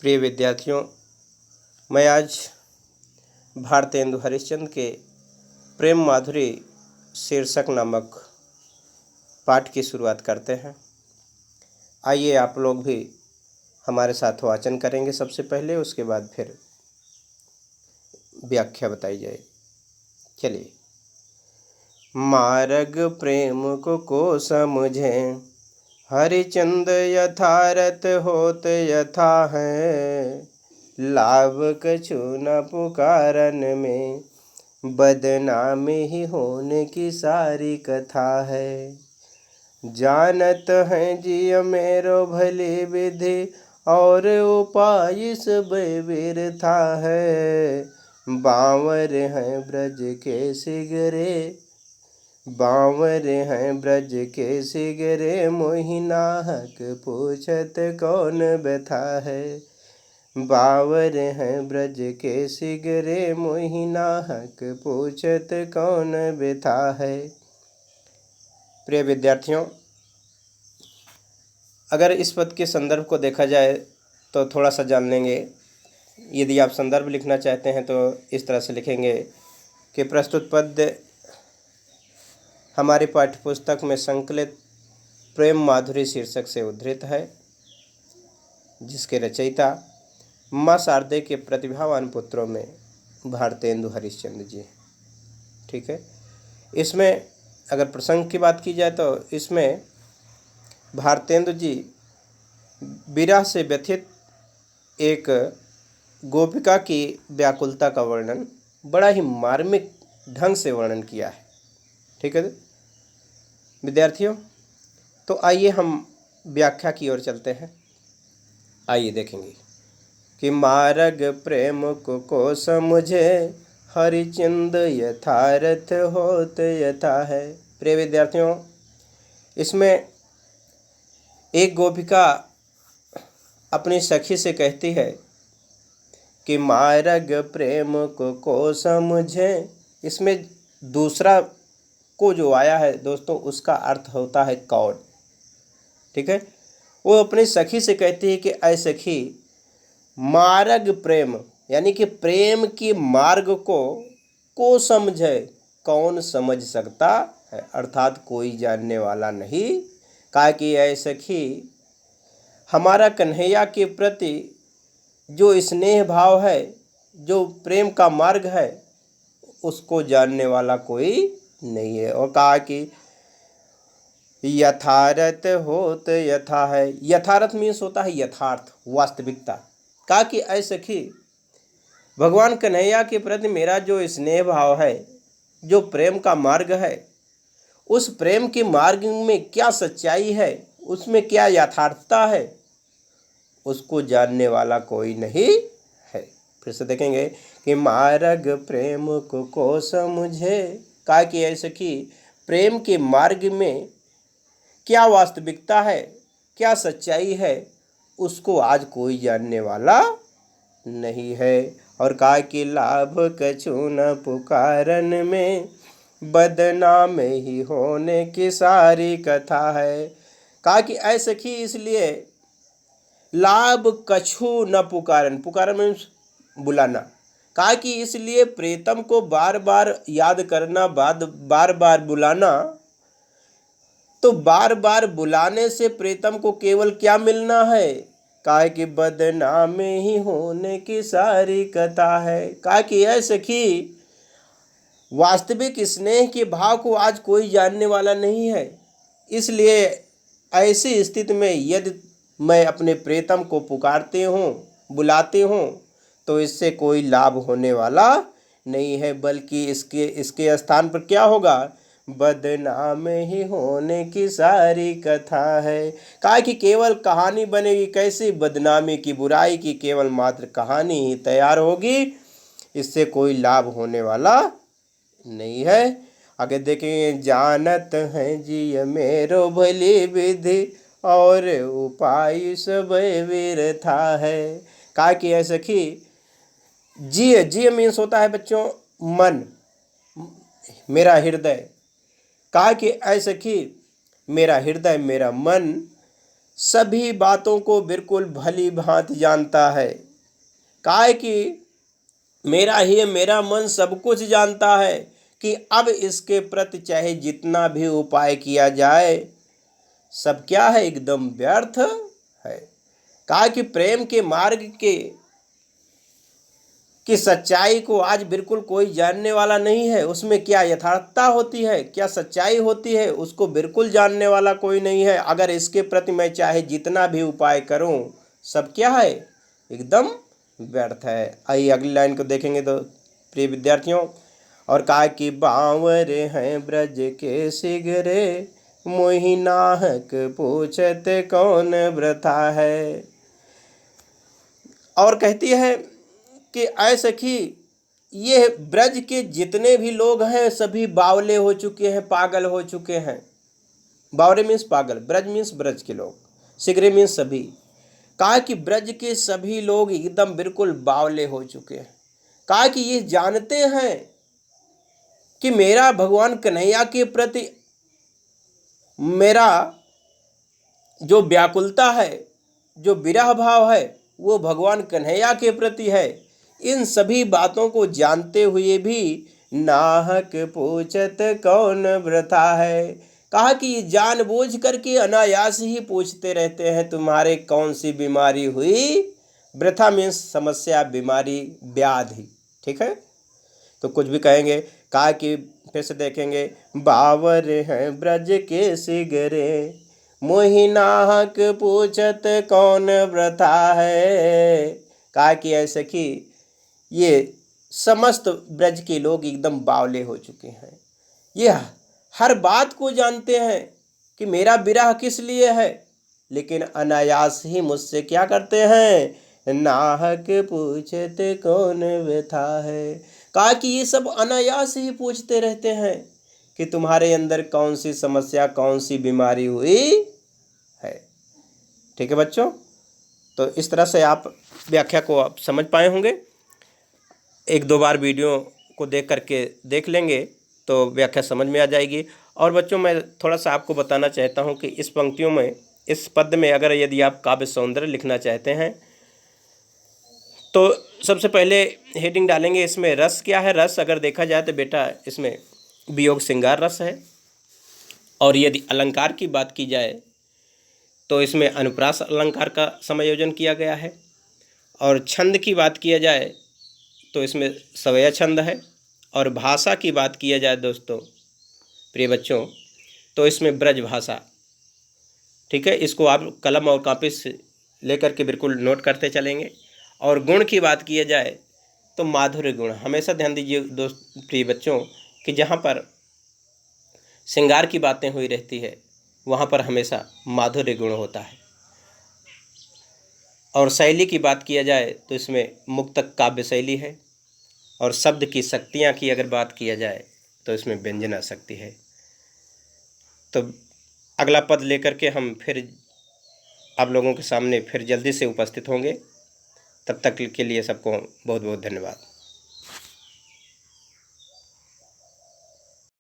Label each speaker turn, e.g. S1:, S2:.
S1: प्रिय विद्यार्थियों, मैं आज भारतेंदु हरिश्चंद्र के प्रेम माधुरी शीर्षक नामक पाठ की शुरुआत करते हैं। आइए आप लोग भी हमारे साथ वाचन करेंगे सबसे पहले, उसके बाद फिर व्याख्या बताई जाए। चलिए। मार्ग प्रेम को समझें, हरिचंद यथारथ होत यथा है। लाभ कछु न पुकारन में, बदनामी ही होने की सारी कथा है। जानत हैं जिय मेरो भली विधि, और उपाय सब व्यर्था है। बांवर हैं ब्रज के सिगरे, बांवर हैं ब्रज के सिगरे, मोहि नाहक पूछत कौन व्यथा है। बांवर हैं ब्रज के सिगरे, मोहि नाहक पूछत कौन व्यथा है। प्रिय विद्यार्थियों, अगर इस पद के संदर्भ को देखा जाए तो थोड़ा सा जान लेंगे। यदि आप संदर्भ लिखना चाहते हैं तो इस तरह से लिखेंगे कि प्रस्तुत पद हमारी पाठ्यपुस्तक में संकलित प्रेम माधुरी शीर्षक से उद्धृत है, जिसके रचयिता माँ शारदे के प्रतिभावान पुत्रों में भारतेंदु हरिश्चंद्र जी। ठीक है। इसमें अगर प्रसंग की बात की जाए तो इसमें भारतेंदु जी विरह से व्यथित एक गोपिका की व्याकुलता का वर्णन बड़ा ही मार्मिक ढंग से वर्णन किया है। ठीक है विद्यार्थियों, तो आइए हम व्याख्या की ओर चलते हैं। आइए देखेंगे कि मार्ग प्रेम को समझे, हरिचंद यथारथ होत यथा है। प्रिय विद्यार्थियों, इसमें एक गोपिका अपनी सखी से कहती है कि मार्ग प्रेम को समझे। इसमें दूसरा को जो आया है दोस्तों, उसका अर्थ होता है कौन। ठीक है। वो अपनी सखी से कहती है कि ऐ सखी, मार्ग प्रेम यानी कि प्रेम की मार्ग को समझे, कौन समझ सकता है, अर्थात कोई जानने वाला नहीं। कहा कि ऐ सखी, हमारा कन्हैया के प्रति जो स्नेह भाव है, जो प्रेम का मार्ग है, उसको जानने वाला कोई नहीं है। और कहा कि यथारथ होत यथा है। यथारथ मीन्स होता है यथार्थ, वास्तविकता। कहा कि ऐ सखी, भगवान कन्हैया के प्रति मेरा जो स्नेह भाव है, जो प्रेम का मार्ग है, उस प्रेम के मार्ग में क्या सच्चाई है, उसमें क्या यथार्थता है, उसको जानने वाला कोई नहीं है। फिर से देखेंगे कि मार्ग प्रेम को समझे। कहा कि ऐसे कि प्रेम के मार्ग में क्या वास्तविकता है, क्या सच्चाई है, उसको आज कोई जानने वाला नहीं है। और कहा कि लाभ कछु न पुकारन में, बदनाम ही होने की सारी कथा है। कहा कि ऐ सखी, इसलिए लाभ कछु न पुकारन, पुकारन मीन्स बुलाना। कहा कि इसलिए प्रीतम को बार बार याद करना, बार बार बुलाना, तो बार बार बुलाने से प्रीतम को केवल क्या मिलना है। कहा कि बदनाम ही होने की सारी कथा है। कहा कि ऐ सखी, वास्तविक स्नेह के भाव को आज कोई जानने वाला नहीं है। इसलिए ऐसी स्थिति में यदि मैं अपने प्रीतम को पुकारते हूँ, बुलाते हूँ, तो इससे कोई लाभ होने वाला नहीं है, बल्कि इसके स्थान पर क्या होगा, बदनाम ही होने की सारी कथा है। कहा कि केवल कहानी बनेगी, कैसी, बदनामी की, बुराई की केवल मात्र कहानी ही तैयार होगी, इससे कोई लाभ होने वाला नहीं है। आगे देखेंगे, जानत हैं जिय मेरो भली विधि, और उपाय सब व्यर्था है। कहा कि ऐ सखी, जिय, जिय मीन्स होता है बच्चों मन, मेरा हृदय। कहा कि ऐ सखी, मेरा हृदय, मेरा मन सभी बातों को बिल्कुल भली भांति जानता है। काहे कि मेरा मन सब कुछ जानता है कि अब इसके प्रति चाहे जितना भी उपाय किया जाए सब क्या है, एकदम व्यर्थ है। कहा कि प्रेम के मार्ग की सच्चाई को आज बिल्कुल कोई जानने वाला नहीं है। उसमें क्या यथार्थता होती है, क्या सच्चाई होती है, उसको बिल्कुल जानने वाला कोई नहीं है। अगर इसके प्रति मैं चाहे जितना भी उपाय करूं सब क्या है, एकदम व्यर्थ है। आइए अगली लाइन को देखेंगे तो प्रिय विद्यार्थियों, और कहा कि बावरे हैं ब्रज के सिगरे, मोहि नाहक पूछत कौन व्रथा है। और कहती है कि ऐ सखी, ये ब्रज के जितने भी लोग हैं सभी बावले हो चुके हैं, पागल हो चुके हैं। बावरे मीन्स पागल, ब्रज मीन्स ब्रज के लोग, सिगरे मीन्स सभी। कहा कि ब्रज के सभी लोग एकदम बिल्कुल बावले हो चुके हैं। कहा कि ये जानते हैं कि मेरा भगवान कन्हैया के प्रति मेरा जो व्याकुलता है, जो विरह भाव है, वो भगवान कन्हैया के प्रति है। इन सभी बातों को जानते हुए भी नाहक पूछत कौन व्रथा है। कहा कि ये जानबूझ करके अनायास ही पूछते रहते हैं तुम्हारे कौन सी बीमारी हुई। व्रथा मीन्स समस्या, बीमारी, व्याधि, ठीक है। तो कुछ भी कहेंगे। कहा कि फिर से देखेंगे, बावर हैं ब्रज के सिगरे, मोहि नाहक पूछत कौन व्रथा है। कहा कि ऐसे कि ये समस्त ब्रज के लोग एकदम बावले हो चुके हैं। ये हर बात को जानते हैं कि मेरा विरह किस लिए है, लेकिन अनायास ही मुझसे क्या करते हैं, नाहक पूछत कौन व्यथा है। कहा कि ये सब अनायास ही पूछते रहते हैं कि तुम्हारे अंदर कौन सी समस्या, कौन सी बीमारी हुई है। ठीक है बच्चों, तो इस तरह से आप व्याख्या को आप समझ पाए होंगे। एक दो बार वीडियो को देख लेंगे तो व्याख्या समझ में आ जाएगी। और बच्चों, मैं थोड़ा सा आपको बताना चाहता हूँ कि इस पंक्तियों में, इस पद में अगर यदि आप काव्य सौंदर्य लिखना चाहते हैं तो सबसे पहले हेडिंग डालेंगे इसमें रस क्या है। रस अगर देखा जाए तो बेटा इसमें वियोग श्रृंगार रस है। और यदि अलंकार की बात की जाए तो इसमें अनुप्रास अलंकार का समायोजन किया गया है। और छंद की बात किया जाए तो इसमें सवया छंद है। और भाषा की बात किया जाए दोस्तों, प्रिय बच्चों, तो इसमें ब्रज भाषा, ठीक है। इसको आप कलम और कॉपी से लेकर के बिल्कुल नोट करते चलेंगे। और गुण की बात किया जाए तो माधुर्य गुण। हमेशा ध्यान दीजिए दोस्त प्रिय बच्चों कि जहाँ पर श्रृंगार की बातें हुई रहती है वहाँ पर हमेशा माधुर्य गुण होता है। और शैली की बात किया जाए तो इसमें मुक्तक काव्य शैली है। और शब्द की शक्तियाँ की अगर बात किया जाए तो इसमें व्यंजना शक्ति है। तो अगला पद लेकर के हम फिर आप लोगों के सामने फिर जल्दी से उपस्थित होंगे। तब तक के लिए सबको बहुत बहुत धन्यवाद।